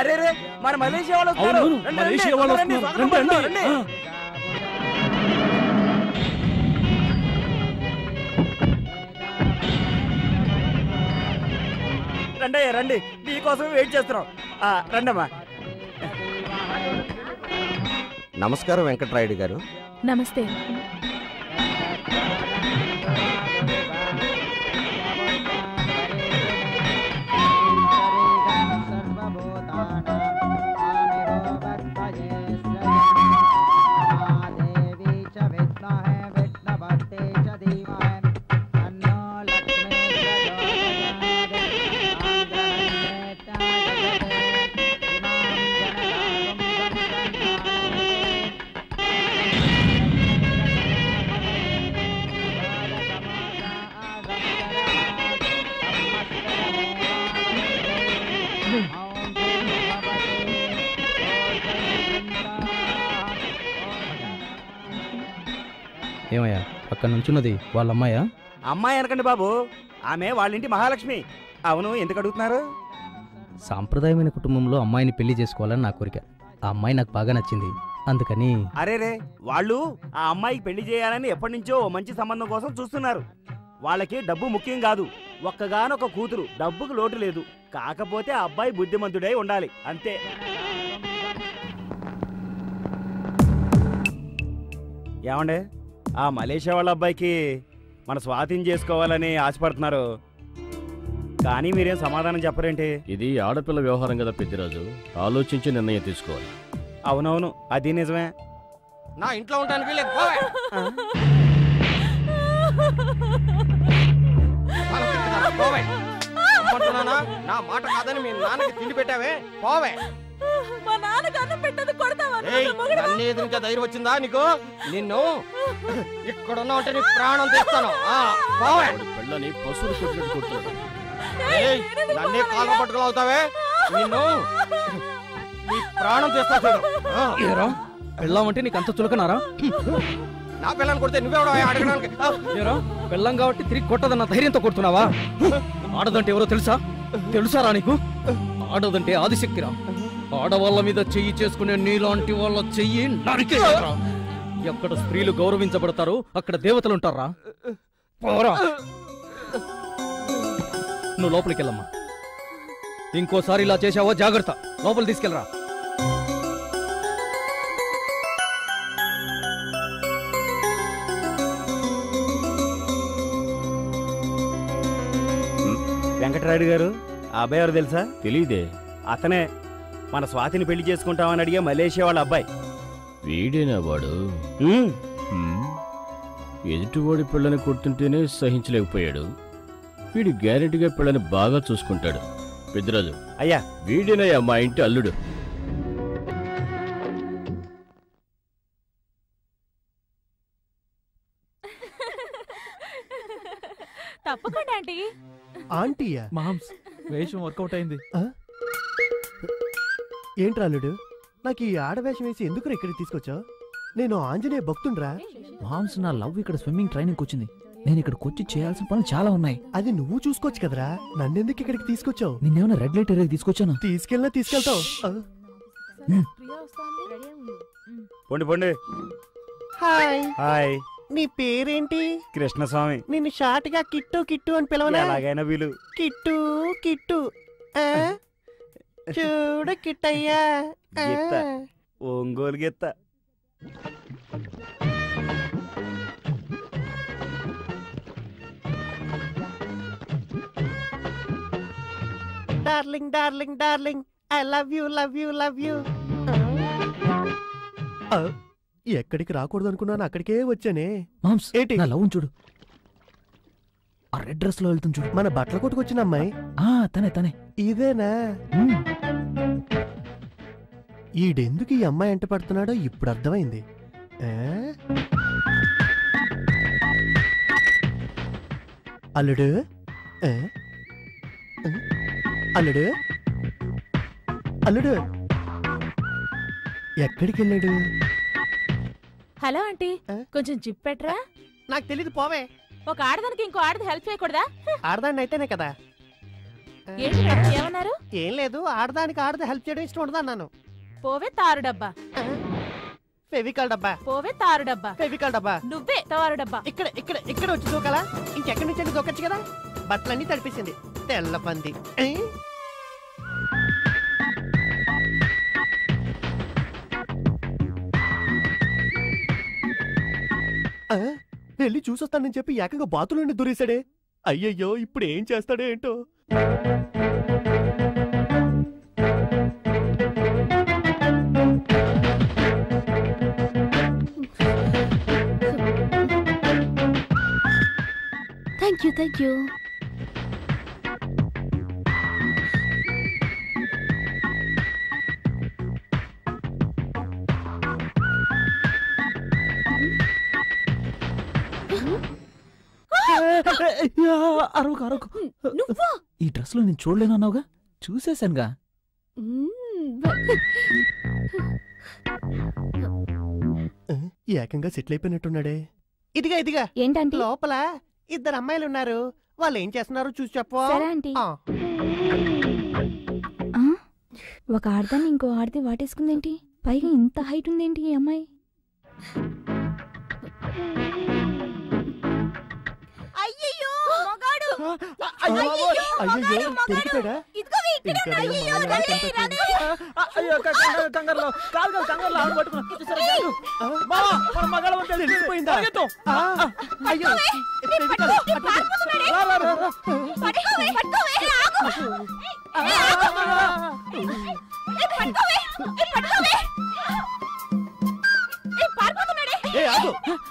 అరే రే మన మలేషియా వాళ్ళు వస్తారు. మలేషియా వాళ్ళు రండి రండి, మీకోసం వెయిట్ చేస్తున్నాం. రండమ్మా. నమస్కారం వెంకటరాయుడు గారు. నమస్తే. ఏమయ్యా అక్కడ నుంచున్నది వాళ్ళ అమ్మాయా? అమ్మాయి అనకండి బాబు, ఆమె వాళ్ళింటి మహాలక్ష్మి. అవును, ఎందుకు అడుగుతున్నారు? సాంప్రదాయమైన కుటుంబంలో అమ్మాయిని పెళ్లి చేసుకోవాలని నా కోరిక. ఆ అమ్మాయి నాకు బాగా నచ్చింది, అందుకని. అరే రే, వాళ్ళు ఆ అమ్మాయికి పెళ్లి చేయాలని ఎప్పటి నుంచో మంచి సంబంధం కోసం చూస్తున్నారు. వాళ్ళకి డబ్బు ముఖ్యం కాదు, ఒక్కగానొక కూతురు, డబ్బుకు లోటు లేదు. కాకపోతే ఆ అబ్బాయి బుద్ధిమంతుడై ఉండాలి, అంతే. ఏమండే, ఆ మలేషియా వాళ్ళ అబ్బాయికి మన స్వాధీనం చేసుకోవాలని ఆశపడుతున్నారు, కానీ మీరేం సమాధానం చెప్పరేంటి? ఇది ఆడపిల్ల వ్యవహారం కదా పెద్దిరాజు, ఆలోచించి నిర్ణయం తీసుకోవాలి. అవునవును, అది నిజమే. నా ఇంట్లో ఉంటాను నా మాట కాదని మీ నాన్నకి తిండి పెట్టావే, పోవే. మా నాన్నకి అన్నం పెట్టదు కొడతావా? ఇంకా ధైర్యం వచ్చిందా నీకు? నిన్ను ఇక్కడున్నా ఉంటే నీ ప్రాణం తీస్తాను. పిల్లని పశువులు కొట్టినట్టు కొడుతున్నాడు. నన్నే కాళ్ళ పట్టుకుని అవుతావే, నిన్ను నీ ప్రాణం తీస్తా చూడు. పెళ్ళామంటే నీకు అంత చులకనారా? నా పిల్లని కొడితే నువ్వెవడో అడగడానికి? పెళ్ళం కాబట్టి తిరిగి కొట్టదన్న ధైర్యంతో కొడుతున్నావా? ఆడదంటే ఎవరో తెలుసారా నీకు? ఆడదంటే ఆదిశక్తిరా. ఆడవాళ్ళ మీద చెయ్యి చేసుకునే నీలాంటి వాళ్ళ చెయ్యి నరికేరా. ఎక్కడ స్త్రీలు గౌరవించబడతారో అక్కడ దేవతలు ఉంటారా? పోరా, నువ్వు లోపలికి వెళ్ళమ్మా. ఇంకోసారి ఇలా చేసావో జాగ్రత్త, లోపలి తీసుకెళ్ళరా. వెంకటరాయుడు గారు, ఆ అబ్బాయి ఎవరు తెలుసా? తెలీదే. అతనే మన స్వాతిని పెళ్లి చేసుకుంటామని అడిగే మలేషియా వాళ్ళ అబ్బాయి. వీడేనా వాడు? ఎదుటివాడి పిల్లని కొడుతుంటేనే సహించలేకపోయాడు. వీడు గ్యారెంటీగా పిల్లని బాగా చూసుకుంటాడు. పెద్దరాజు అయ్యా, వీడేనయ్యా మా ఇంటి అల్లుడు. తప్పకుండా ఆంటీ. ఆంటీయా? మామ్స్, వేషం వర్కౌట్ అయింది. ఏంట్రాలుడు, నాకు ఈ ఆడవేషం వేసి ఎందుకు ఇక్కడికి తీసుకొచ్చావు? నేను ఆంజనేయ భక్తుండ్రా. మామ్స్, నా లవ్ ఇక్కడ స్విమ్మింగ్ ట్రైనింగ్ వచ్చింది. నేను ఇక్కడికి వచ్చి చేయాల్సిన పనులు చాలా ఉన్నాయి. అది నువ్వు చూసుకోవచ్చు కదరా, నన్నెందుకు ఇక్కడికి తీసుకొచ్చావు? నిన్నేమైనా రెడ్ లైట్ ఏరియాకి తీసుకొచ్చాను? తీసుకెళ్తావు. పొండి పొండి. హాయ్. హాయ్. నీ పేరేంటి? కృష్ణస్వామి. నిన్ను షార్ట్ గా కిట్టు కిట్టు అని పిలవనా? ఎలాగైనా వీలు. కిట్టు కిట్టు. చూడు కిట్టయ్యా, గిత్త, ఒంగోలు గిత్త. Darling darling darling, I love you love you love you. ఎక్కడికి రాకూడదు అనుకున్నాను, అక్కడికే వచ్చానే. మామ్స్, ఏంటి? నా లవ్ చూడు, ఆ రెడ్ డ్రెస్ లో వెళ్తుంది చూడు. మన బట్టల కొట్టుకొచ్చిన అమ్మాయి. తనే. ఇదేనా? ఈడెందుకు ఈ అమ్మాయి ఎంట పడుతున్నాడో ఇప్పుడు అర్థమైంది. అల్లుడు, అల్లుడు, అల్లుడు ఎక్కడికి వెళ్ళాడు? హలో ఆంటీ, కొంచెం జిప్ పెట్టరా. నాకు తెలీదు, పోవే. ఒక ఆడదానికి ఇంకో ఆడది హెల్ప్ చేయకూడదా? ఆడదాన్ని అయితేనే కదా. ఏంటి మేడం ఏమన్నారు? ఏం లేదు, ఆడదానికి ఆడదా హెల్ప్ చేయడం ఇష్టం ఉండదు అన్నాను. పోవే తారు డబ్బా, ఫెవికాల్ డబ్బా, పోవే తారు డబ్బా, ఫెవికాల్ డబ్బా. నువ్వే తారు డబ్బా. ఇక్కడ ఇక్కడ ఇక్కడ వచ్చి దూకలా, ఇంకెక్కడి నుంచి దూకొచ్చు కదా. బట్టలన్నీ తడిపేసింది, తెల్ల పంది. వెళ్ళి చూసొస్తానని చెప్పి ఏకంగా బాతులోనే దూరేశాడే. అయ్యయ్యో, ఇప్పుడు ఏం చేస్తాడో ఏంటో. Thank you. అరవకు అరవకు. ఈ డ్రెస్ లో నేను చూడలేను అన్నావుగా, చూసేశానుగా. ఏకంగా సెటిల్ అయిపోయినట్టున్నాడే. ఇదిగా ఇదిగా ఏంటంటే లోపల ఇద్దరు అమ్మాయిలు ఉన్నారు, వాళ్ళు ఏం చేస్తున్నారో చూసి చెప్పు. సరే ఆంటీ. ఒక ఆడదాన్ని ఇంకో ఆడది వాటేసుకుందేంటి? పైగా ఇంత హైట్ ఉందేంటి ఈ అమ్మాయి? అయ్యయ్యో, దొరికిపోయాడా? తెలిసిపోయిందా? అయ్యో,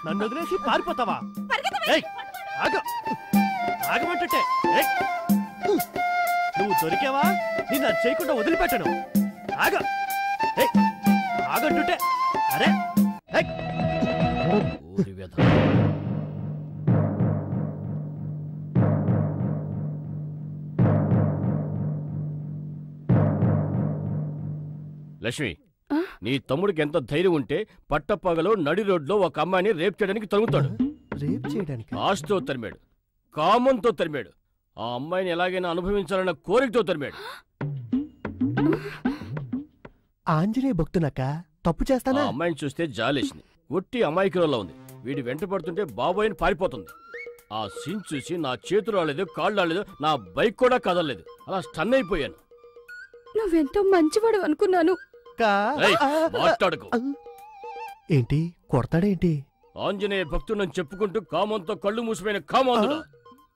నన్ను వదిలేసి పారిపోతావా? ఆగమంటుంటే నువ్వు దొరికావా? నిన్ను అది చేయకుండా వదిలిపెట్టను. ఆగంటుంటే. అరే లక్ష్మి, నీ తమ్ముడికి ఎంత ధైర్యం ఉంటే పట్టపగలో నడి రోడ్లో ఒక అమ్మాయిని రేప్ చేయడానికి తరుగుతాడు. రేప్ చేయడానికి? ఆశతో తరిమాడు, కామంతో తరిమాడు, ఆ అమ్మాయిని ఎలాగైనా అనుభవించాలన్న కోరికతో తరిమాడు. ఆంజనేయ భక్తునక్క తప్పు చేస్తానా? ఆ అమ్మాయిని చూస్తే జాలేసింది. ఒట్టి అమాయకురాల్లో ఉంది. వీడి వెంట పడుతుంటే బాబోయని పారిపోతుంది. ఆ సీన్ చూసి నా చేతులు రాలేదు, కాళ్ళు రాలేదు, నా బైక్ కూడా కదలలేదు. అలా స్టన్ అయిపోయాను. నువ్వెంతో మంచివాడు అనుకున్నాను. మాట్లాడుకో. ఏంటి కొడతాడేంటి? ఆంజనేయ భక్తుడని చెప్పుకుంటూ కామంతో కళ్ళు మూసిపోయిన కామాంధుడా.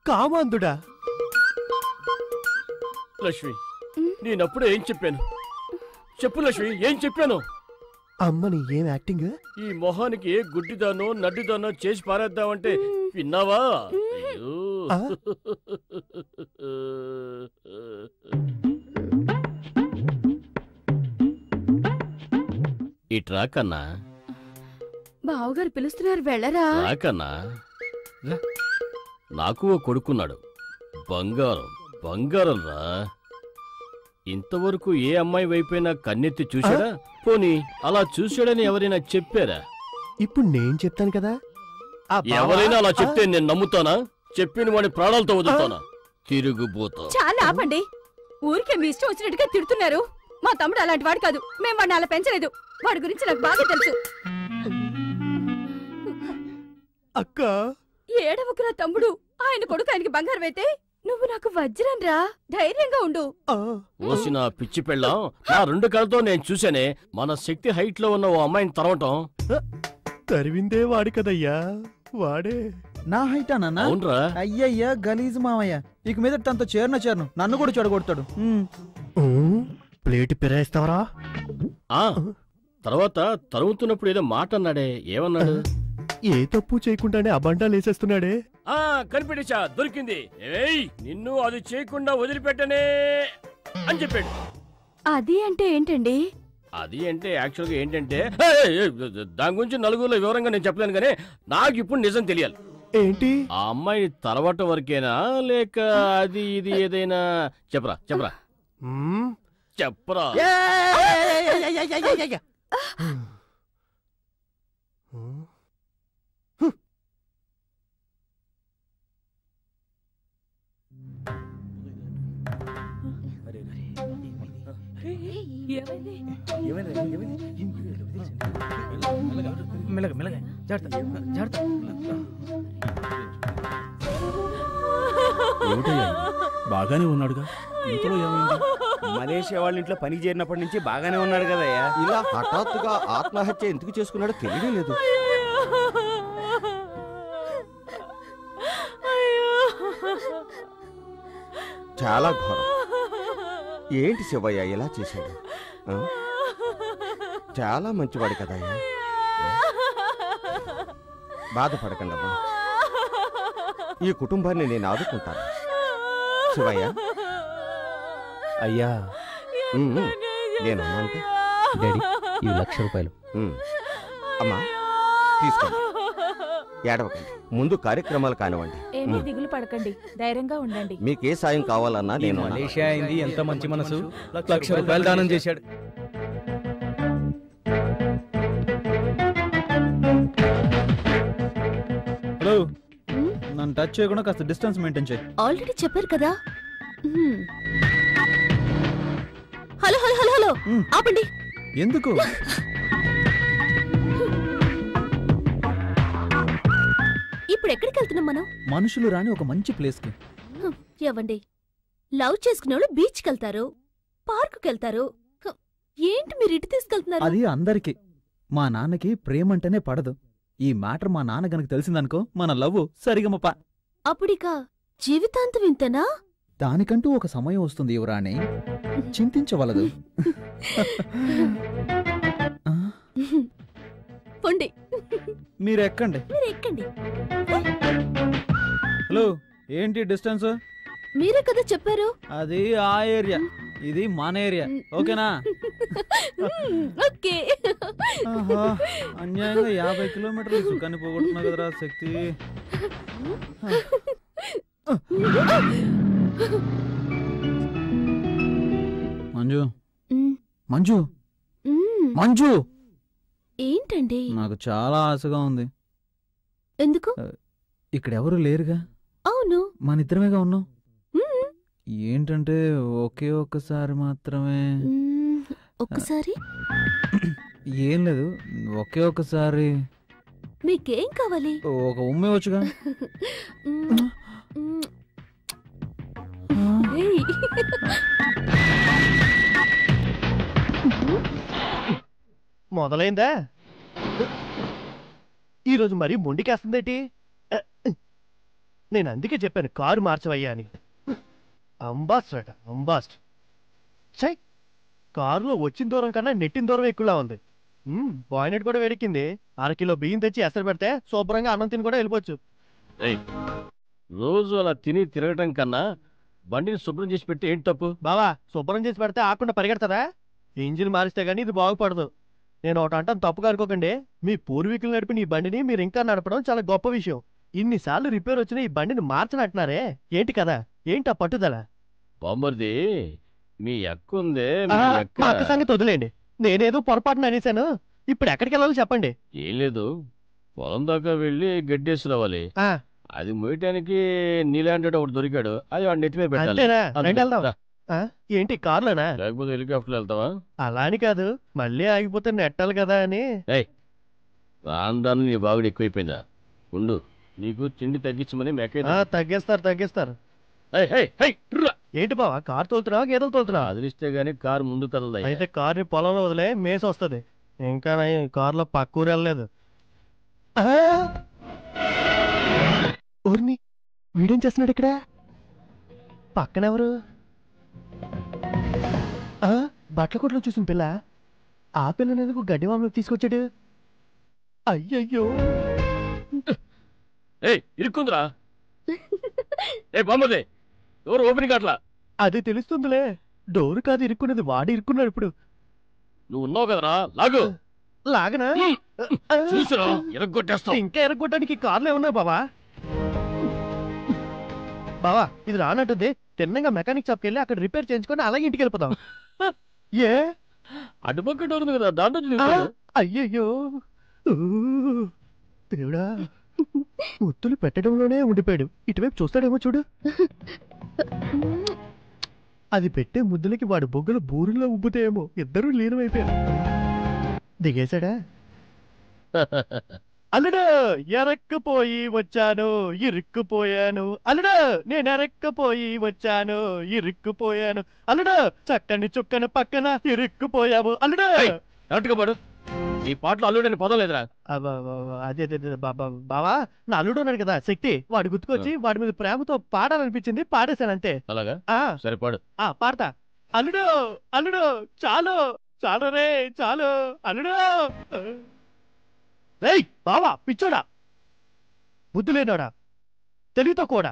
కామాంధుడా? లక్ష్మి, నేనప్పుడే ఏం చెప్పాను చెప్పు లక్ష్మి, ఏం చెప్పాను? అమ్మని ఏం యాక్టింగ్? ఈ మొహానికి ఏ గుడ్డిదానో నడ్డిదానో చేసి పారేద్దామంటే విన్నావా? ఇట్రా కన్నా. బావగారు పిలుస్తున్నారు, వెళ్ళరా. రాకన్నా, నాకు ఓ కొడుకున్నాడు. బంగారం బంగారం రా. ఇంతవరకు ఏ అమ్మాయి వైపైనా కన్నెత్తి చూశాడా? పోనీ అలా చూశాడని ఎవరైనా చెప్పారా? ఇప్పుడు నేను చెప్తాను కదా. ఎవరైనా అలా చెప్తే నేను నమ్ముతానా? చెప్పిన వాడి ప్రాణాలతో వదులుతానా? తిరుగుబోతా. చాలా ఆపండి. ఊరికే మీ ఇష్టం వచ్చినట్టుగా తిడుతున్నారు. మా తమ్ముడు అలాంటి వాడు కాదు. మేము వాడిని అలా పెంచలేదు. వాడి గురించి నాకు బాగా తెలుసు. అక్క, ఏడవకురా తమ్ముడు. ఆయన కొడుకు ఆయనకి బంగారం అయితే నువ్వు నాకు వజ్రం రా. ధైర్యంగా ఉండు. ఓసిన పిచ్చి పెళ్ళాం, నా రెండు కళ్ళతో నేను చూశానే మన శక్తి హైట్ లో ఉన్న ఓ అమ్మాయిని తరవటం. తరివిందే వాడి కదయ్యా, వాడే. నా హైటా నాన్న? అవునరా. అయ్యయ్యా గలీజు మామయ్య, ఇక మీద తనతో చేరను నన్ను కూడా చెడగొడతాడు. ప్లేట్ పిరాయిస్తావరా? తర్వాత తరుగుతున్నప్పుడు ఏదో మాట అన్నాడే, ఏమన్నాడు? ఏ తప్పు చేయకుండానే అబండాలు వేసేస్తున్నాడే. కనిపెట్టేశా, దొరికింది. ఏయ్, నిన్ను అది చేయకుండా వదిలిపెట్టనే అని చెప్పాడు. అది అంటే ఏంటండి? అది అంటే యాక్చువల్ గా ఏంటంటే, దాని గురించి నలుగురిలో వివరంగా నేను చెప్పలేను, కానీ నాకు ఇప్పుడు నిజం తెలియాలి. ఏంటి? ఆ అమ్మాయి తరవట వరకేనా, లేక అది ఇది ఏదైనా? చెప్పరా చెప్పరా చెప్పరా. మెల్లగా మెల్లగా జాగ్రత్త జాగ్రత్త. బాగానే ఉన్నాడుగా, ఇంతలో ఏమైంది? మలేషియా వాళ్ళ ఇంట్లో పని చేరినప్పటి నుంచి బాగానే ఉన్నాడు కదయ్యా. ఇలా హఠాత్తుగా ఆత్మహత్య ఎందుకు చేసుకున్నాడో తెలియడం లేదు. చాలా ఘోరం. ఏంటి శివయ్య ఇలా చేశాడు? చాలా మంచివాడు కదయ్యా. బాధపడకండమ్మా, ఈ కుటుంబాన్ని నేను ఆదుకుంటాను. శివయ్య అయ్యా నేను అంటే డాడీ, ఈ 1,00,000 రూపాయలు. అమ్మా తీసుకోండి, ఏడవకండి. ముందు కార్యక్రమాలు కానివ్వండి. ఏమీ దిగులు పడకండి, ధైర్యంగా ఉండండి. మీకే సాయం కావాలన్నా నేను మలేషియా అయింది, ఎంత మంచి మనసు. 1,00,000 రూపాయలు దానం చేశాడు. హలో, నన్ను టచ్ చేయకుండా కాస్త డిస్టెన్స్ మెయింటైన్ చేయి. ఆల్రెడీ చెప్పారు కదా. హలో హలో హలో హలో, ఆపండి. ఎందుకు? ఇప్పుడు ఎక్కడికి వెళ్తున్నాం మనం? మనుషులు రాని ఒక మంచి ప్లేస్ కి. ఏవండి, లవ్ చేసుకునే వాళ్ళు బీచ్కి వెళ్తారు, పార్కుకి వెళ్తారు. ఏంటి మీరు ఇటు తీసుకెళ్తున్నారు? అది అందరికి. మా నాన్నకి ప్రేమంటేనే పడదు. ఈ మ్యాటర్ మా నాన్న గనక తెలిసిందనుకో, మన లవ్ సరిగమప. అప్పుడిక జీవితాంతం ఇంతనా? దానికంటూ ఒక సమయం వస్తుంది యువరాణి, చింతించవలదు. పొండి, మీరెక్కండి. మీరు ఎక్కండి. హలో, ఏంటి డిస్టెన్స్? మీరే కదా చెప్పారు. అది ఆ ఏరియా, ఇది మన ఏరియా. ఓకేనా? ఓకే. అన్యాయంగా 50 కిలోమీటర్లు సుఖాన్ని పోగొట్టున్నా కదరా శక్తి. మంజు, మంజు, మంజు, ఏంటండి? నాకు చాలా ఆశగా ఉంది. ఎందుకు? ఇక్కడెవరూ లేరుగా. అవును, మన ఇద్దరమేగా ఉన్నాం. ఏంటంటే ఒకే ఒక్కసారి మాత్రమే. ఒక్కసారి ఏం లేదు, ఒకే ఒక్కసారి. మీకేం కావాలి? ఒక ఉమ్మే వచ్చుగా. మొదలైందా? ఈరోజు మరీ మొండికేస్తుందేటి? నేను అందుకే చెప్పాను కారు మార్చవయ్యా అని. అంబాస్ట్ చై, కారులో వచ్చిన దూరం కన్నా నెట్టిన దూరం ఎక్కువలా ఉంది. బాయినెట్ కూడా వేడెక్కింది. 1/2 కిలో బియ్యం తెచ్చి ఎసరు పెడితే శుభ్రంగా అన్నం తిని కూడా వెళ్ళిపోవచ్చు. రోజు అలా తిని తిరగటం కన్నా బండిని శుభ్రం చేసి పెట్టి ఏంటి తప్పు? బావా, శుభ్రం చేసి పెడితే ఆకుండా పరిగెడతారా? ఇంజిన్ మారిస్తే గానీ ఇది బాగుపడదు. నేను ఒకటి అంటాను, తప్పుగా అనుకోకండి. మీ పూర్వీకులు నడిపిన ఈ బండిని మీరు ఇంకా నడపడం చాలా గొప్ప విషయం. ఇన్నిసార్లు రిపేర్ వచ్చిన ఈ బండిని మార్చనంటున్నారే, ఏంటి కదా? ఏంటి ఆ పట్టుదల? బామ్మర్ది, మీ అక్క ఉందే, మా అక్క సంగతి వదిలేండి. నేనేదో పొరపాటున అనేశాను. ఇప్పుడు ఎక్కడికి వెళ్ళాలో చెప్పండి. ఏం లేదు, పొలం దాకా వెళ్ళి గడ్డేసి రావాలి. అది మోయటానికి నీలాంటి ఒకటి దొరికాడు, అది వాడి నెత్తి మీద పెట్టాలి. అంతేనా? రండి వెళ్దాం. ఏంటి కారులోనా? లేకపోతే హెలికాప్టర్ వెళ్తావా? అలా అని కాదు, మళ్ళీ ఆగిపోతే నెట్టాలి కదా అని. రాను నీ బాగుడు ఎక్కువైపోయిందా? ఉండు, నీకు తిండి తగ్గించమని తగ్గిస్తారు. ఏంటి బావా, కారు తోలుతున్నావా గేదెలు తోలుతున్నావా? అదిలిస్తే గానీ కారు ముందు కదలదా. అయితే కారుని పొలంలో వదిలే మేసి వస్తుంది. ఇంకా కారులో పక్క ఊరు వెళ్ళలేదు. ఊరిని వీడేం చేస్తున్నాడు ఇక్కడ? పక్కనెవరు? బట్టల కొట్లో చూసిన పిల్ల. ఆ పిల్లని ఎందుకు గడ్డి మామూలుకి తీసుకొచ్చాడు? అయ్యయ్యో, ఇరుక్కుందిరా. బామ్మది, ఎవరు ఓపెనింగ్ అట్లా? అది తెలుస్తుందిలే. డోరు కాదు ఇరుక్కున్నది, వాడు ఇరుక్కున్నాడు. ఇప్పుడు నువ్వు ఉన్నావు కదరా, లాగు. లాగనా? చూసిరా, ఎరగొట్టేస్తావు. ఇంకా ఎరగొట్టడానికి కార్లు ఏమన్నాయి బావా? ఇది రానట్టుంది. తిన్నంగా మెకానిక్ షాప్కి వెళ్ళి అక్కడ రిపేర్ చేయించుకొని అలాగే ఇంటికి వెళ్ళిపోతాం. ఏ అటుపక్క డోర్ ఉంది కదా, దాంట్లో. అయ్యయ్యో దేవుడా, ముత్తులు పెట్టడంలోనే ఉండిపోయాడు. ఇటువైపు చూస్తాడేమో చూడు. అది పెట్టే ముద్దులకి వాడి బొగ్గులు బూరులో ఉబ్బుతాయేమో. ఇద్దరూ లీనమైపోయారు. దిగేశాడా? అల్లుడు ఎరక్కుపోయి వచ్చాను, ఇరుక్కుపోయాను. అల్లుడు నేను ఎరక్కుపోయి వచ్చాను, ఇరుక్కుపోయాను. అల్లుడు చక్కని చుక్కని పక్కన ఇరుక్కుపోయాము. అల్లుడు పడు. ఈ పాటలో అల్లుడని పదం లేదురా. అదే బావా, నా అల్లుడు ఉన్నాడు కదా శక్తి, వాడు గుర్తుకొచ్చి వాడి మీద ప్రేమతో పాడాలనిపించింది, పాడేశానంతే. అలాగా? సరే పాడు. పాడతా. అల్లుడు అల్లుడు చాలు చాలు రే చాలు అల్లుడు. రేయ్ బావా పిచ్చోడా, బుద్ధి లేనోడా, తెలివితో కూడా.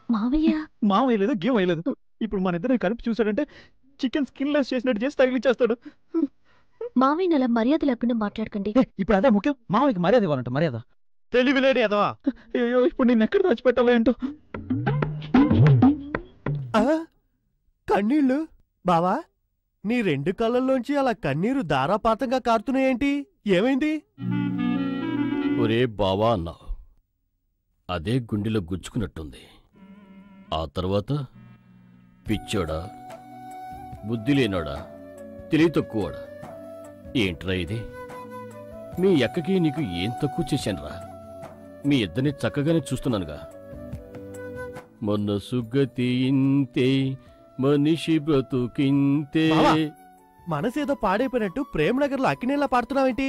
మావయ్య మామ వేయలేదు, గేమ్ వేయలేదు. ఇప్పుడు మన ఇద్దరు కలిపి చూసాడంటే చికెన్ స్కిన్ లెస్ చేసినట్టు చేసి తగిలిచ్చేస్తాడు. మావయ్య అలా మర్యాద లేకుండా మాట్లాడకండి. ఇప్పుడు అదే ముఖ్యం, మామయ్యకి మర్యాద ఇవ్వాలంట. మర్యాద తెలివి లేని ఏదో. అయ్యో ఇప్పుడు నేను ఎక్కడ దాచిపెట్టాలో ఏంటో. కన్నీళ్ళు బావా, నీ 2 కళ్ళల్లోంచి అలా కన్నీరు ధారాపాతంగా కారుతున్నాయేంటి? ఏమైంది? ఒరే బావా అన్నావు, అదే గుండెలో గుచ్చుకున్నట్టుంది. ఆ తర్వాత పిచ్చోడా, బుద్ధి లేనోడా, తెలివి తక్కువడా, ఏంట్రా ఇది? మీ అక్కకి నీకు ఏం తక్కువ చేశానురా? మీ ఇద్దరిని చక్కగానే చూస్తున్నానుగా. మనసు గతి ఇంతే, మనిషి బ్రతుకింతే. మనసేదో పాడైపోయినట్టు ప్రేమనగర్లో అక్కినేలా పాడుతున్నావేంటి?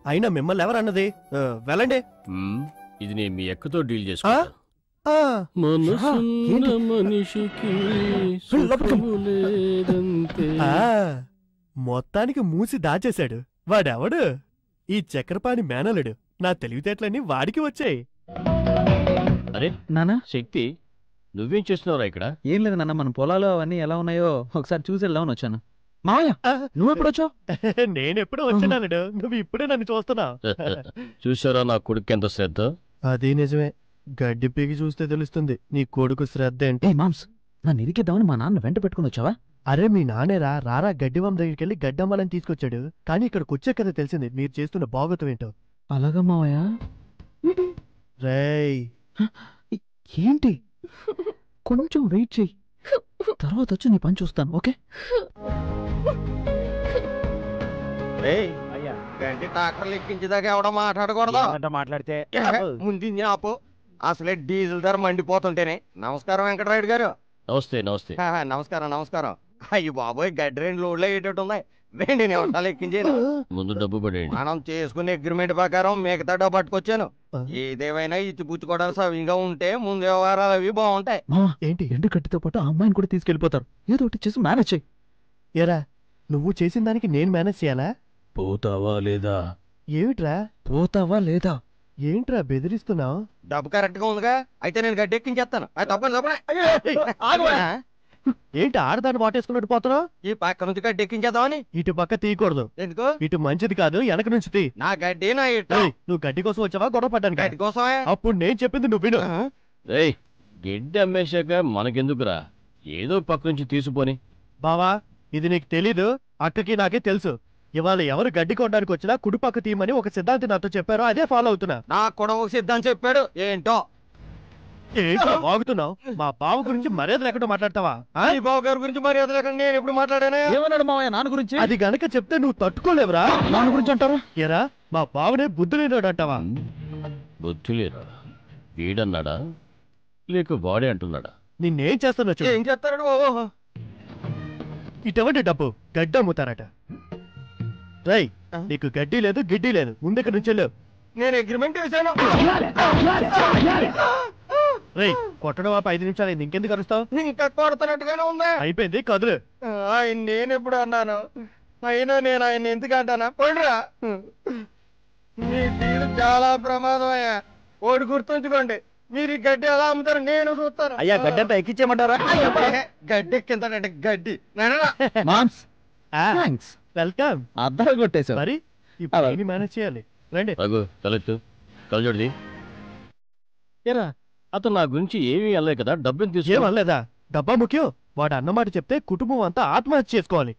అయినా మిమ్మల్ని ఎవరన్నది? వెళ్ళండి. ఇది నేను మీ అక్కతో డీల్ చేసుకుంటా. మనిషికి మొత్తానికి మూసి దాచేశాడు. వాడెవడు? ఈ చక్రపాణి మేనలుడు. నా తెలివితేటలన్నీ వాడికి వచ్చాయి. అరే నానా శక్తి, నువ్వేం చేస్తున్నావురా ఇక్కడ? ఏం లేదు నాన్న, మన పొలాలు అవన్నీ ఎలా ఉన్నాయో ఒకసారి చూసి వెళ్దామని వచ్చాను. మావయ్య నువ్వెప్పుడు వచ్చావు? నేనెప్పుడో వచ్చానడు, నువ్వు ఇప్పుడే నన్ను చూస్తున్నావు. చూసారా నా కొడుకు ఎంత శ్రద్ధ? అది నిజమే. గడ్డి పీకి చూస్తే తెలుస్తుంది నీ కొడుకు శ్రద్ధ ఏంటి. ఏ మామ్స్, నన్ను ఇరికిద్దామని మా నాన్న వెంట పెట్టుకుని వచ్చావా? అరే మీ నానేరా, రారా గడ్డివం దగ్గరికి వెళ్ళి గడ్డమ్మాలని తీసుకొచ్చాడు. కానీ ఇక్కడికి వచ్చే కదా తెలిసింది మీరు చేస్తున్న బాగోతం ఏంటో. అలాగా మావయ్య? రేయ్ ఏంటి, కొంచెం వెయిట్ చెయ్యి, తర్వాత వచ్చి నీ పని చూస్తాను. ఓకే? గంటి ట్రాక్టర్లు ఎక్కించేదాకా ఎవడో మాట్లాడకూడదు. మాట్లాడితే ముందు ఆపు. అసలే డీజిల్ ధర మండిపోతుంటేనే. నమస్కారం వెంకటరాయుడు గారు. నమస్తే నమస్తే. నమస్కారం నమస్కారం. అయ్యి బాబోయ్, గడ్డి 2 లోడ్లు అయ్యేటట్టు ఉంది. 2 నిమిషాలు ఎక్కించేది. ముందు డబ్బు పడేయండి. మనం చేసుకునే అగ్రిమెంట్ ప్రకారం మిగతా డబ్బు పట్టుకొచ్చాను. ఏదేమైనా ఇచ్చి పుచ్చుకోవడానికి సవ్యంగా ఉంటే ముందు వ్యవహారాలు అవి బాగుంటాయి. ఏంటి? ఎండు కట్టితో పాటు ఆ అమ్మాయిని కూడా తీసుకెళ్లిపోతారు. ఏదో ఒకటి చేసి మేనేజ్ చెయ్యి. ఎరా, నువ్వు చేసిన దానికి నేను మేనేజ్ చేయాలా? పోతావా లేదా? ఏమిట్రా? పోతావా లేదా? ఏంట్రా బెదిరిస్తున్నావు? డబ్బు కరెక్ట్ గా ఉందిగా, అయితే నేను గడ్డి ఎక్కించేస్తాను. అది తప్పని ఏంటి ఆడదాన్ని వాటేసుకున్నట్టు పోతున్నావు? ఈ పక్క నుంచి గడ్డి ఎక్కించేద్దామని. ఇటు పక్క తీయకూడదు. ఎందుకు? ఇటు మంచిది కాదు, వెనక నుంచి తీ. నా గడ్డి నా ఇటు. నువ్వు గడ్డి కోసం వచ్చావా గొడవ పడ్డానికి? గడ్డి కోసమే. అప్పుడు నేను చెప్పింది నువ్వు విను. ఏయ్, గడ్డి అమ్మేశాక మనకెందుకురా, ఏదో పక్క నుంచి తీసుకొని. బావా, ఇది నీకు తెలీదు, అక్కకి నాకే తెలుసు. ఇవాళ ఎవరు గడ్డి కొనడానికి వచ్చినా కుడిపక్క తీయమని ఒక సిద్ధాంతి నాతో చెప్పారో అదే ఫాలో అవుతున్నా. నాకు కూడా ఒక సిద్ధాంతి చెప్పాడు. ఏంటో ఏంటో వాగుతున్నావు? మా బావ గురించి మర్యాద లేకుండా మాట్లాడతావా? ఈ బావ గారి గురించి మర్యాద లేకుండా నేను ఎప్పుడు మాట్లాడానే? ఏమన్నాడు మావయ్య నాన్న గురించి? అది గనక చెప్తే నువ్వు తట్టుకోలేవురా. నాన్న గురించి అంటారా? ఎరా, మా బావనే బుద్ధి లేనాడు అంటావా? బుద్ధి లేరా? వీడన్నాడా లేక వాడే అంటున్నాడా? నిన్నేం చేస్తున్నా చూడు. ఏం చేస్తాడు బాబు? ఇటువంటి డబ్బు గడ్డి అమ్ముతారట. రై, నీకు గడ్డి లేదు గిడ్డి లేదు, ముందుకు నుంచి వెళ్ళు. నేను అగ్రిమెంట్ వేసాను. రై, కొట్టడం 5 నిమిషాలు అయింది, ఇంకెందుకు అరుస్తావు? ఇంకా కొడుతున్నట్టుగానే ఉంది. అయిపోయింది, కదులు. ఆయన నేను ఎప్పుడు అన్నాను? అయినా నేను ఆయన ఎందుకు అంటానా? పోయిరా. మీ తీరు చాలా ప్రమాదం అయ్యా. ఓడి గుర్తుంచుకోండి, మీరు ఈ గడ్డి ఎలా అమ్ముతారు నేను చూస్తాను. అయ్యా గడ్డి అంతా ఎక్కించేయమంటారా? గడ్డి ఎక్కింతాడంటే గడ్డి. Moms thanks. వెల్కమ్. అద్దరు కొట్టేశావు. మరి ఇప్పుడు మేనేజ్ చేయాలి. రండి. రఘు, తలెత్తు, కలజోడిది. ఏరా, అతను నా గురించి ఏమీ అనలే కదా, డబ్బుని తీసుకో. ఏమనలేదా? డబ్బా ముఖ్యం. వాడు అన్నమాట చెప్తే కుటుంబం అంతా ఆత్మహత్య చేసుకోవాలి.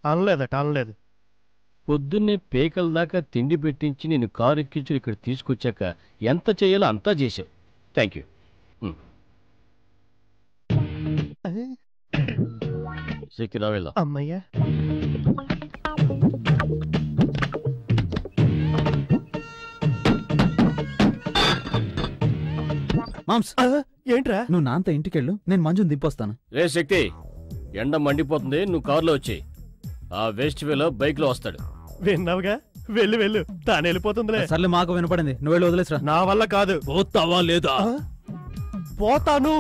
అనలేదట, అనలేదు. పొద్దున్నే పేకల దాకా తిండి పెట్టించి నేను కారు ఎక్కించి ఇక్కడ తీసుకొచ్చాక ఎంత చేయాలో అంతా చేసావు. Thank you. సిక్కి రా వెళ్దాం. అమ్మయ్యా. మామ్స్ ఏంట్రా? నువ్వు నాన్నతో ఇంటికెళ్ళు, నేను మంజుని దింపొస్తాను. రే శక్తి, ఎండ మండిపోతుంది, నువ్వు కారులో వచ్చేయి. ఆ వేస్ట్ వేలో బైక్ లో వస్తాడు. విన్నావుగా, వెళ్ళు వెళ్ళు, తాను వెళ్ళిపోతుందిలే. సర్లే, మాకు వినపడింది, నువ్వు వెళ్ళి వదిలేసరా. నా వల్ల కాదు. పోతావా లేదా? పోతాను.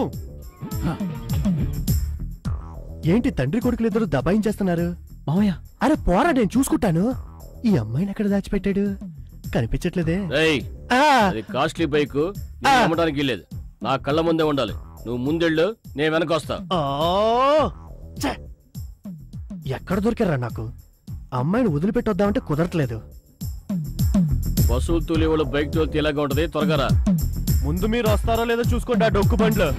ఏంటి తండ్రి కొడుకులు ఇద్దరు దబాయించేస్తున్నారు? మామయ్య, అరే పోరా, నేను చూసుకుంటాను. ఈ అమ్మాయిని ఎక్కడ దాచిపెట్టాడు? కనిపించట్లేదే. రేయ్, అది కాస్ట్లీ బైక్, అమ్మడానికి లేదు. నా కళ్ళ ముందే ఉండాలి. నువ్వు ముందెళ్ళు, నేను వెనకొస్తా. ఎక్కడ దొరికారా నాకు? అమ్మాయిని వదిలిపెట్టొద్దామంటే కుదరట్లేదు. బస్సులు తోలేవాళ్ళు బైక్ తోలితే ఇలాగా ఉంటది. త్వరగా రా. ముందు మీరు వస్తారో లేదో చూసుకోండి. ఆ డొక్కు బండ్లు